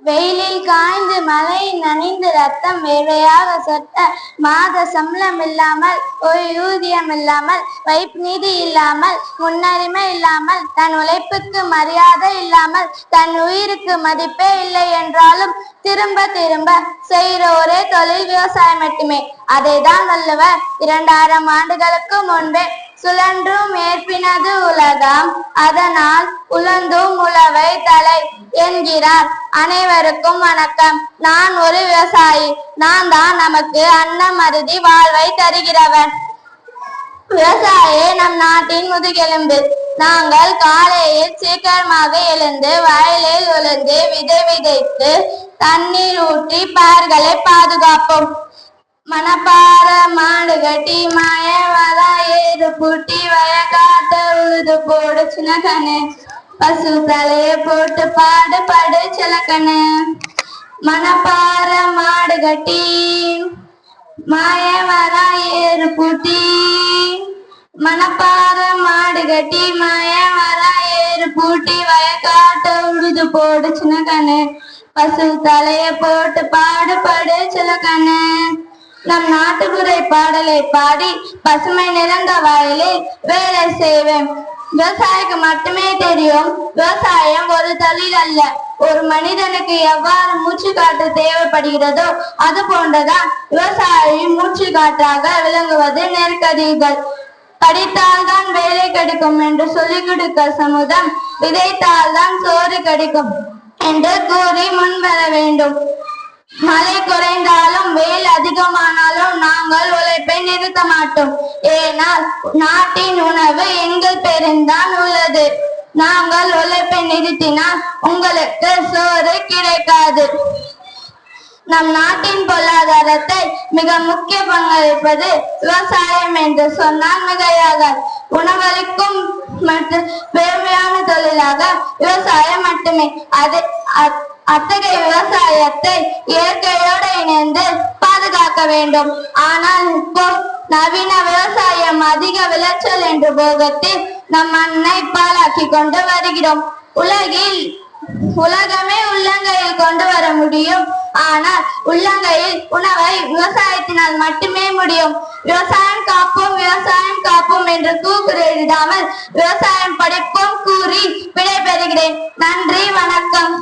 வெயிலில் காய்ந்து மழையில் நனைந்து ரத்தம் வேலையாக சொட்ட மாத சம்பளம் இல்லாமல் ஒரு ஊதியம் இல்லாமல் வைப்பு நிதி இல்லாமல் முன்னுரிமை இல்லாமல் தன் உழைப்புக்கு மரியாதை இல்லாமல் தன் உயிருக்கு மதிப்பே இல்லை என்றாலும் திரும்ப திரும்ப செய்கிற ஒரே தொழில் விவசாயம் மட்டுமே. அதைதான் வள்ளுவர் 2000 ஆண்டுகளுக்கு முன்பே சுழன்றும் ஏற்பினது உலகம் அதனால் உழந்தும் உழவை தலை என்கிறார். அனைவருக்கும் வணக்கம். நான் ஒரு விவசாயி. நான் தான் நமக்கு அன்னம் அருதி வாழ்வை தருகிறவன். விவசாயியே நம் நாட்டின் முதுகெலும்பு. நாங்கள் காலையில் சீக்கிரமாக எழுந்து வயலில் உழுந்து விதை விதைத்து தண்ணீர் ஊற்றி பயிர்களை பாதுகாப்போம். மனப்பார மாடு கட்டி மாயவதா ஏறு பூட்டி வயக்காட்ட உழுது போடு சின்ன கண்ணு பசு தலையை போட்டு பாடு பாடு சிலக்கண்ணு. மனப்பார மாடு கட்டி மாயவதா ஏறு பூட்டி மனப்பார மாடு கட்டி மாயவதா ஏறு பூட்டி வயக்காட்ட உழுது போடு சின்ன கண்ணு பசு தலையை போட்டு பாடு பாடு சிலக்கண்ணு. நம் நாட்டுப்புற பாடலை பாடி பசுமை நிறைந்த வயலில் வேலை செய்வேன். விவசாயிக்கு மட்டுமே தெரியும் விவசாயம் ஒரு தொழில் அல்ல. ஒரு மனிதனுக்கு எவ்வாறு மூச்சு காற்று தேவைப்படுகிறதோ அது போன்றதான் விவசாயி மூச்சு காற்றாக விளங்குவது நெற்கதிர்கள். படித்தால்தான் வேலை கிடைக்கும் என்று சொல்லிக் கொடுக்க சமூகம் விதைத்தால்தான் சோறு கிடைக்கும் என்று கூறி முன்வர வேண்டும். மழை குறைந்தாலும் வெயில் அதிகமானாலும் நாங்கள் உழைப்பை நிறுத்த மாட்டோம். ஏனால் நாட்டின் உணவு எங்கள் பேரில்தான் உள்ளது. நாங்கள் உழைப்பை நிறுத்தினால் உங்களுக்கு சோறு கிடைக்காது. நம் நாட்டின் பொருளாதாரத்தை மிக முக்கிய பங்களிப்பது விவசாயம் என்று சொன்னால் மிகையாக. உணவளிக்கும் மற்றும் பெருமையான தொழிலாக விவசாயம் மட்டுமே. அத்தகைய விவசாயத்தை இயற்கையோடு இணைந்து பாதுகாக்க வேண்டும். ஆனால் இப்போ நவீன விவசாயம் அதிக விளைச்சல் என்ற போகத்தில் நம் மண்ணை பாழாக்கி கொண்டு வருகிறோம். உலகமே உள்ளங்கையில் கொண்டு வர முடியும். ஆனால் உள்ளங்கையில் உணவை விவசாயத்தினால் மட்டுமே முடியும். விவசாயம் காப்போம் விவசாயம் காப்போம் என்று கூக்குரலிடாமல் விவசாயம் படிப்போம் கூறி விடைபெறுகிறேன். நன்றி, வணக்கம்.